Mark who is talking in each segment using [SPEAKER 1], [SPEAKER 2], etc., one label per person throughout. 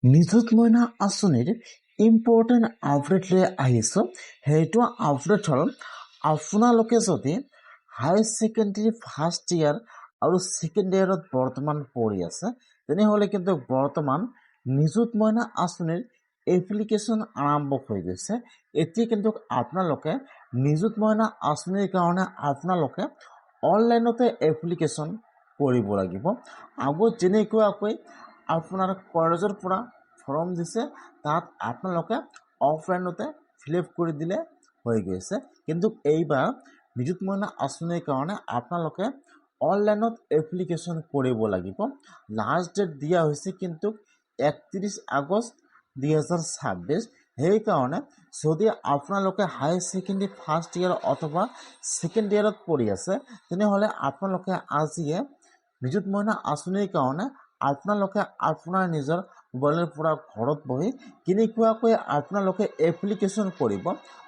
[SPEAKER 1] নিযুত মইনা আঁচনিৰ important update লৈ আহিছোঁ। সেইটো আপডেট হ'ল আপোনালোকে যদি হায়াৰ ছেকেণ্ডেৰী ফাৰ্ষ্ট ইয়াৰ আৰু ছেকেণ্ড ইয়াৰত বৰ্তমান পঢ়ি আছে তেনেহ'লে কিন্তু বৰ্তমান নিযুত মইনা আঁচনিৰ এপ্লিকেশ্যন আৰম্ভ হৈ গৈছে। এতিয়া কিন্তু আপোনালোকে নিযুত মইনা আঁচনিৰ কাৰণে আপোনালোকে অনলাইনতে এপ্লিকেশ্যন কৰিব লাগিব। আগত যেনেকুৱাকৈ আপোনাৰ কলেজৰ পৰা ফৰ্ম দিছে তাত আপোনালোকে অফলাইনতে ফিল আপ কৰি দিলে হৈ গৈছে, কিন্তু এইবাৰ নিযুত মইনা আঁচনিৰ কাৰণে আপোনালোকে অনলাইনত এপ্লিকেশ্যন কৰিব লাগিব। লাষ্ট ডেট দিয়া হৈছে কিন্তু 31 আগষ্ট 2026। সেইকাৰণে যদি আপোনালোকে হায়াৰ ছেকেণ্ডেৰী ফাৰ্ষ্ট ইয়াৰ অথবা ছেকেণ্ড ইয়াৰত পঢ়ি আছে তেনেহ'লে আপোনালোকে আজিয়ে নিযুত মইনা আঁচনিৰ কাৰণে আপোনালোকে আপোনাৰ নিজৰ মোবাইলৰ পৰা ঘৰত বহি কেনেকুৱাকৈ আপোনালোকে এপ্লিকেশ্যন কৰিব,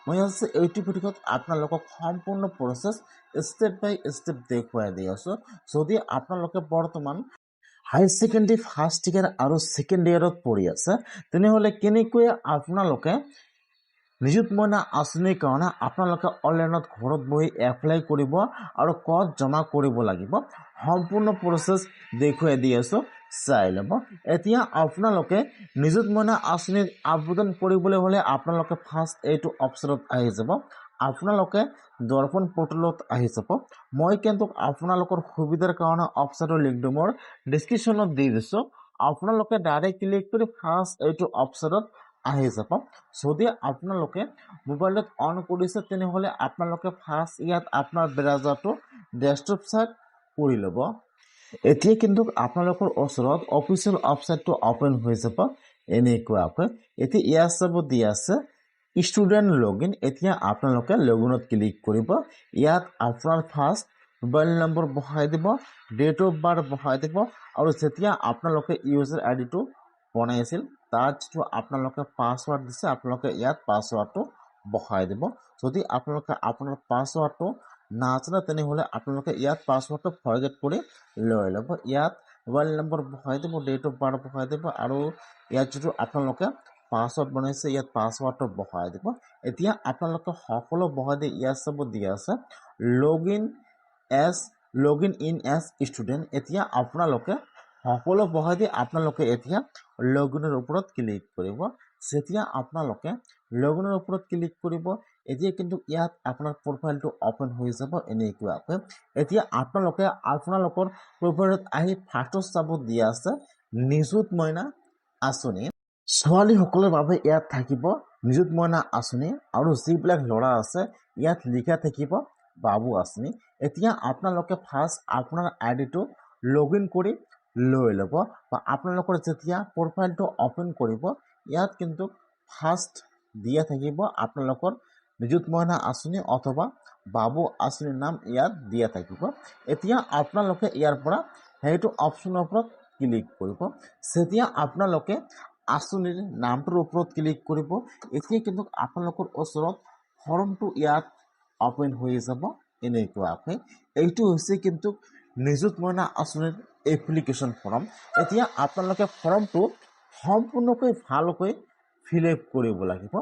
[SPEAKER 1] মই আজি এইটো ভিডিঅ'ত আপোনালোকক সম্পূৰ্ণ প্ৰচেছ ষ্টেপ বাই ষ্টেপ দেখুৱাই দি আছোঁ। যদি আপোনালোকে বৰ্তমান হায়াৰ ছেকেণ্ডেৰী ফাৰ্ষ্ট ইয়াৰ আৰু ছেকেণ্ড ইয়াৰত পঢ়ি আছে তেনেহ'লে কেনেকৈ আপোনালোকে নিযুত মইনা আঁচনিৰ কাৰণে আপোনালোকে অনলাইনত ঘৰত বহি এপ্লাই কৰিব আৰু ক'ত জমা কৰিব লাগিব সম্পূৰ্ণ প্ৰচেছ দেখুৱাই দি আছোঁ, চাই ল'ব। এতিয়া আপোনালোকে নিযুত মইনা আঁচনিত আবেদন কৰিবলৈ হ'লে আপোনালোকে ফাৰ্ষ্ট এইটো অপশ্যনত আহি যাব। আপোনালোকে দৰ্পণ পৰ্টেলত আহি যাব। মই কিন্তু আপোনালোকৰ সুবিধাৰ কাৰণে অপশ্যনটো লিংকটো মোৰ ডিছক্ৰিপশ্যনত দি দিছোঁ। আপোনালোকে ডাইৰেক্ট ক্লিক কৰি ফাৰ্ষ্ট এইটো অপশ্যনত আহি যাব। যদি আপোনালোকে মোবাইলত অন কৰিছে তেনেহ'লে আপোনালোকে ফাৰ্ষ্ট ইয়াত আপোনাৰ ব্ৰাউজাৰটো ডেস্কটপ ছাইড কৰি ল'ব। এতিয়া কিন্তু আপোনালোকৰ ওচৰত অফিচিয়েল ৱেবছাইটটো অপেন হৈ যাব এনেকুৱাকৈ। এতিয়া ইয়াত চাব দিয়া আছে ষ্টুডেণ্ট লগইন। এতিয়া আপোনালোকে লগইনত ক্লিক কৰিব। ইয়াত আপোনাৰ ফাৰ্ষ্ট মোবাইল নম্বৰ বহাই দিব, ডেট অফ বাৰ্থ বহাই দিব আৰু যেতিয়া আপোনালোকে ইউজাৰ আই ডিটো বনাইছিল তাত যিটো আপোনালোকে পাছৱাৰ্ড দিছে আপোনালোকে ইয়াত পাছৱাৰ্ডটো বহাই দিব। যদি আপোনালোকে আপোনাৰ পাছৱাৰ্ডটো নাজানে তেনেহ'লে আপোনালোকে ইয়াত পাছৱাৰ্ডটো ফৰগেট কৰি লৈ ল'ব। ইয়াত মোবাইল নম্বৰ বহাই দিব, ডেট অফ বাৰ্থ বহাই দিব আৰু ইয়াত যিটো আপোনালোকে পাছৱাৰ্ড বনাইছে ইয়াত পাছৱাৰ্ডটো বহাই দিব। এতিয়া আপোনালোকে সকলো বহাই দি ইয়াত চাব দিয়া আছে লগ ইন এজ ষ্টুডেণ্ট। এতিয়া আপোনালোকে সকলো বহাই দি আপোনালোকে এতিয়া লগইনৰ ওপৰত ক্লিক কৰিব। যেতিয়া আপোনালোকে লগইনৰ ওপৰত ক্লিক কৰিব এতিয়া কিন্তু ইয়াত আপোনাৰ প্ৰফাইলটো অপেন হৈ যাব এনেকুৱাকৈ। এতিয়া আপোনালোকৰ প্ৰফাইলত আহি ফাৰ্ষ্টত চাব দিয়া আছে নিযুত মইনা আঁচনি। ছোৱালীসকলৰ বাবে ইয়াত থাকিব নিযুত মইনা আঁচনি আৰু যিবিলাক ল'ৰা আছে ইয়াত লিখা থাকিব বাবু আঁচনি। এতিয়া আপোনালোকে ফাৰ্ষ্ট আপোনাৰ আই ডিটো লগ ইন কৰি লৈ ল'ব বা আপোনালোকৰ যেতিয়া প্ৰফাইলটো অপেন কৰিব ইয়াত কিন্তু ফাৰ্ষ্ট দিয়া থাকিব আপোনালোকৰ নিযুত মইনা আঁচনি অথবা বাবু আঁচনিৰ নাম ইয়াত দিয়া থাকিব। এতিয়া আপোনালোকে ইয়াৰ পৰা সেইটো অপশ্যনৰ ওপৰত ক্লিক কৰিব। যেতিয়া আপোনালোকে আঁচনিৰ নামটোৰ ওপৰত ক্লিক কৰিব এতিয়া কিন্তু আপোনালোকৰ ওচৰত ফৰ্মটো ইয়াত অপেন হৈ যাব এনেকুৱাকৈ। এইটো হৈছে কিন্তু নিযুত মইনা আঁচনিৰ এপ্লিকেশ্যন ফৰ্ম। এতিয়া আপোনালোকে ফৰ্মটো সম্পূৰ্ণকৈ ভালকৈ ফিল আপ কৰিব লাগিব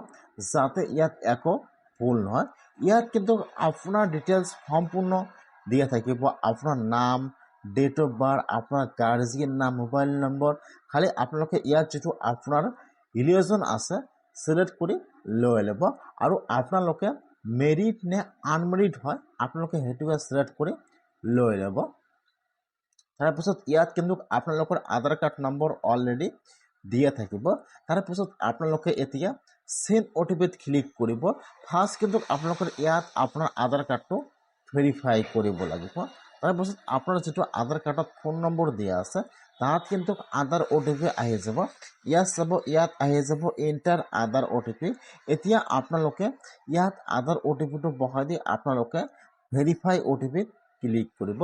[SPEAKER 1] যাতে ইয়াত একো ভুল নহয়। ইয়াত কিন্তু আপোনাৰ ডিটেইলছ সম্পূৰ্ণ দিয়া থাকিব, আপোনাৰ নাম, ডেট অফ বাৰ্থ, আপোনাৰ গাৰ্জিয়ান নাম, মোবাইল নম্বৰ। খালি আপোনালোকে ইয়াত যিটো আপোনাৰ ৰিলিজন আছে চিলেক্ট কৰি লৈ ল'ব আৰু আপোনালোকে মেৰিড নে আনমেৰিড হয় আপোনালোকে সেইটোকে চিলেক্ট কৰি লৈ ল'ব। তাৰপিছত ইয়াত কিন্তু আপোনালোকৰ আধাৰ কাৰ্ড নম্বৰ অলৰেডি দিয়া থাকিব। তাৰপিছত আপোনালোকে এতিয়া চেণ্ড অ'টিপিত ক্লিক কৰিব। ফাৰ্ষ্ট কিন্তু আপোনালোকৰ ইয়াত আপোনাৰ আধাৰ কাৰ্ডটো ভেৰিফাই কৰিব লাগিব। তাৰপিছত আপোনাৰ যিটো আধাৰ কাৰ্ডত ফোন নম্বৰ দিয়া আছে তাত কিন্তু আধাৰ অ'টিপি আহি যাব। ইয়াত আহি যাব এণ্টাৰ আধাৰ অ'টিপি। এতিয়া আপোনালোকে ইয়াত আধাৰ অ'টিপিটো বহাই দি আপোনালোকে ভেৰিফাই অ'টিপিত ক্লিক কৰিব।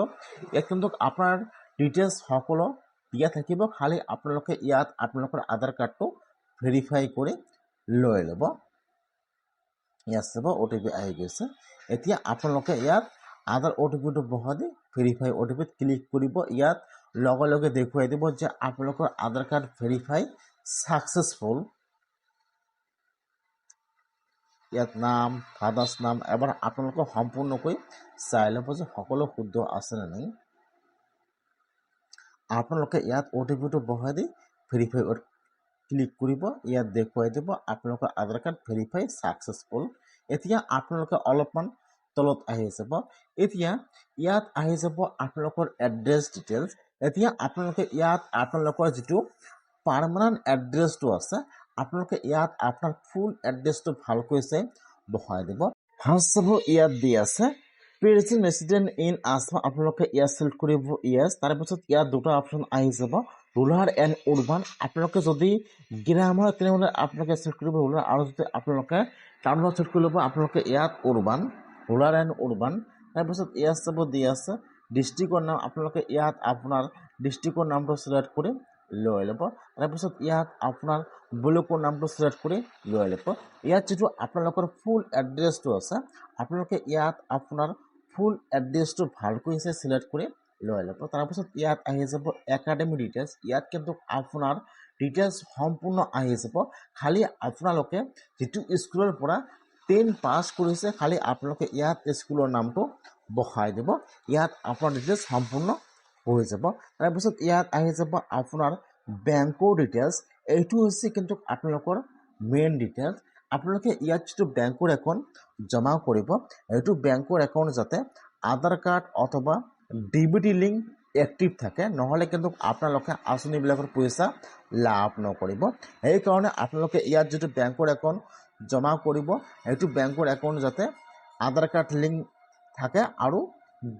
[SPEAKER 1] ইয়াত কিন্তু আপোনাৰ ডিটেইলছ সকলো দিয়া থাকিব, খালি আপোনালোকে ইয়াত আপোনালোকৰ আধাৰ কাৰ্ডটো ভেৰিফাই কৰি লৈ ল'ব। ইয়াত চাব অ'টিপি আহি গৈছে। এতিয়া আপোনালোকে ইয়াত আধাৰ অ'টিপিটো বহাই দি ভেৰিফাই অ'টিপিত ক্লিক কৰিব। ইয়াত লগে লগে দেখুৱাই দিব যে আপোনালোকৰ আধাৰ কাৰ্ড ভেৰিফাই সাকসেসফুল, ইয়াত নাম, ফাদাৰ্ছ নাম এবাৰ আপোনালোকে সম্পূৰ্ণকৈ চাই ল'ব যে সকলো শুদ্ধ আছেনে নাই। আপোনালোকে ইয়াত OTPটো বহাই দি ভেৰিফাই ক্লিক কৰিব, ইয়াত দেখুৱাই দিব আপোনালোকৰ আধাৰ কাৰ্ড ভেৰিফাই ছাকচেছফুল। এতিয়া আপোনালোকে অলপমান তলত আহি যাব, এতিয়া ইয়াত আহি যাব আপোনালোকৰ এড্ৰেছ ডিটেইলছ। এতিয়া আপোনালোকে ইয়াত আপোনালোকৰ যিটো পাৰ্মানেণ্ট এড্ৰেছটো আছে আপোনালোকে ইয়াত আপোনাৰ ফুল এড্ৰেছটো ভালকৈ চাই বহাই দিব। ফাৰ্ষ্ট চাব ইয়াত দি আছে প্ৰেজেণ্ট ৰেচিডেণ্ট ইন আসাম, আপোনালোকে ইয়াত চিলেক্ট কৰিব ইয়েছ। তাৰপিছত ইয়াত দুটা অপশ্যন আহি যাব ৰুৰাল এণ্ড উৰ্বান, আপোনালোকে যদি গ্ৰামাৰ তেনেহ'লে আপোনালোকে চিলেক্ট কৰিব ৰুৰাল, আৰু যদি আপোনালোকে টাউনত চিলেক্ট কৰি ল'ব আপোনালোকে ইয়াত উৰ্বান, ৰুৰাল এণ্ড উৰ্বান। তাৰপিছত ইয়াত চাব দি আছে ডিষ্ট্ৰিক্টৰ নাম, আপোনালোকে ইয়াত আপোনাৰ ডিষ্ট্ৰিক্টৰ নামটো চিলেক্ট কৰি লৈ ল'ব। তাৰপিছত ইয়াত আপোনাৰ ব্লকৰ নামটো চিলেক্ট কৰি লৈ ল'ব। ইয়াত যিটো আপোনালোকৰ ফুল এড্ৰেছটো আছে আপোনালোকে ইয়াত আপোনাৰ ফুল এড্ৰেছটো ভালকৈ চিলেক্ট কৰি লৈ ল'ব। তাৰপিছত ইয়াত আহি যাব একাডেমিক ডিটেইলছ, ইয়াত কিন্তু আপোনাৰ ডিটেইলছ সম্পূৰ্ণ আহি যাব। খালি আপোনালোকে যিটো স্কুলৰ পৰা 10 পাছ কৰিছে খালি আপোনালোকে ইয়াত স্কুলৰ নামটো বহাই দিব, ইয়াত আপোনাৰ ডিটেইলছ সম্পূৰ্ণ হৈ যাব। তাৰপিছত ইয়াত আহি যাব আপোনাৰ বেংকৰ ডিটেইলছ, এইটো হৈছে কিন্তু আপোনালোকৰ মেইন ডিটেইলছ। আপোনালোকে ইয়াত যিটো বেংকৰ একাউণ্ট জমা কৰিব এইটো বেংকৰ একাউণ্ট যাতে আধাৰ কাৰ্ড অথবা DBT লিংক এক্টিভ থাকে, নহ'লে কিন্তু আপোনালোকে আঁচনিবিলাকৰ পইচা লাভ নকৰিব। সেইকাৰণে আপোনালোকে ইয়াত যিটো বেংকৰ একাউণ্ট জমা কৰিব সেইটো বেংকৰ একাউণ্ট যাতে আধাৰ কাৰ্ড লিংক থাকে আৰু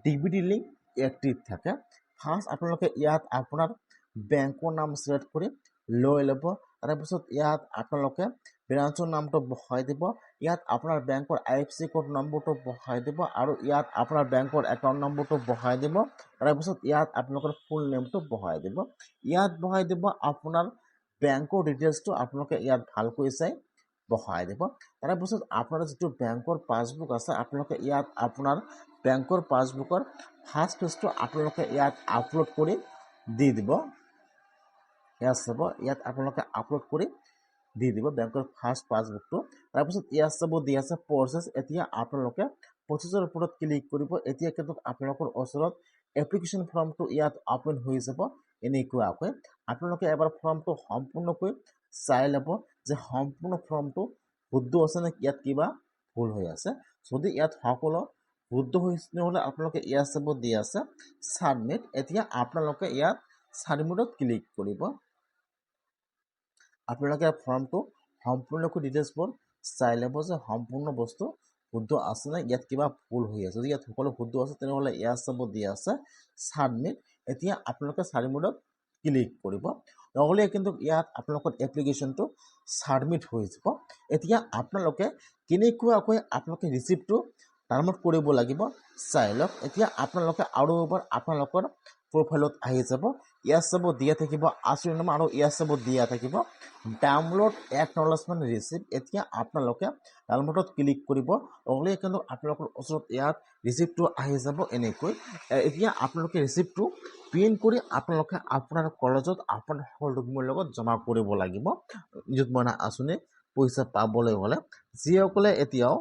[SPEAKER 1] DBT লিংক এক্টিভ থাকে। ফাৰ্ষ্ট আপোনালোকে ইয়াত আপোনাৰ বেংকৰ নাম চিলেক্ট কৰি লৈ ল'ব। তাৰপিছত ইয়াত আপোনালোকে ব্ৰাঞ্চৰ নামটো বহাই দিব, ইয়াত আপোনাৰ বেংকৰ IFSC কোড নম্বৰটো বহাই দিব আৰু ইয়াত আপোনাৰ বেংকৰ একাউণ্ট নম্বৰটো বহাই দিব। তাৰপিছত ইয়াত আপোনালোকৰ ফুল নেমটো বহাই দিব, ইয়াত বহাই দিব আপোনাৰ বেংকৰ ডিটেইলছটো আপোনালোকে ইয়াত ভালকৈ চাই বহাই দিব। তাৰপিছত আপোনাৰ যিটো বেংকৰ পাছবুক আছে আপোনালোকে ইয়াত আপোনাৰ বেংকৰ পাছবুকৰ ফাৰ্ষ্ট পেজটো আপোনালোকে ইয়াত আপলোড কৰি দি দিব। ইয়াত চাব ইয়াত আপোনালোকে আপলোড কৰি দি দিব বেংকৰ ফাৰ্ষ্ট পাছবুকটো। তাৰপিছত ইয়াত চাব দি আছে প্ৰচেছ, এতিয়া আপোনালোকে প্ৰচেছৰ ওপৰত ক্লিক কৰিব। এতিয়া কিন্তু আপোনালোকৰ ওচৰত এপ্লিকেশ্যন ফৰ্মটো ইয়াত অপেন হৈ যাব। এনেকুৱাকৈ আপোনালোকে এবাৰ ফৰ্মটো সম্পূৰ্ণকৈ চাই ল'ব যে সম্পূৰ্ণ ফৰ্মটো শুদ্ধ আছে নে ইয়াত কিবা ভুল হৈ আছে। যদি ইয়াত সকলো শুদ্ধ হৈছে নহ'লে আপোনালোকে ইয়াত চাব দি আছে ছাবমিট, এতিয়া আপোনালোকে ইয়াত ছাবমিটত ক্লিক কৰিব। আপোনালোকে ফৰ্মটো সম্পূৰ্ণকৈ ডিটেইলছবোৰ চাই ল'ব যে সম্পূৰ্ণ বস্তু শুদ্ধ আছে নে ইয়াত কিবা ভুল হৈ আছে। যদি ইয়াত সকলো শুদ্ধ আছে তেনেহ'লে ইয়াত চাব দি আছে ছাবমিট, এতিয়া আপোনালোকে ছাবমিটত ক্লিক কৰিব, নহ'লে কিন্তু ইয়াত আপোনালোকৰ এপ্লিকেশ্যনটো ছাবমিট হৈ যাব। এতিয়া আপোনালোকে কেনেকুৱাকৈ আপোনালোকে ৰিচিপ্টটো ডাউনলোড কৰিব লাগিব চাই লওক। এতিয়া আপোনালোকে আৰু এবাৰ আপোনালোকৰ প্ৰফাইলত আহি যাব, ইয়াত চাব দিয়া থাকিব আচৰণনামা আৰু ইয়াত চাব দিয়া থাকিব ডাউনলোড একনলেজমেণ্ট ৰিচিপ্ট। এতিয়া আপোনালোকে ডাউনলোডত ক্লিক কৰিব, নহ'লে কিন্তু আপোনালোকৰ ওচৰত ইয়াত ৰিচিপ্টটো আহি যাব এনেকৈ। এতিয়া আপোনালোকে ৰিচিপ্টটো প্ৰিণ্ট কৰি আপোনালোকে আপোনাৰ কলেজত আপোনাৰ সকলো ডকুমেণ্টৰ লগত জমা কৰিব লাগিব নিযুত মইনা আঁচনি পইচা পাবলৈ হ'লে। যিসকলে এতিয়াও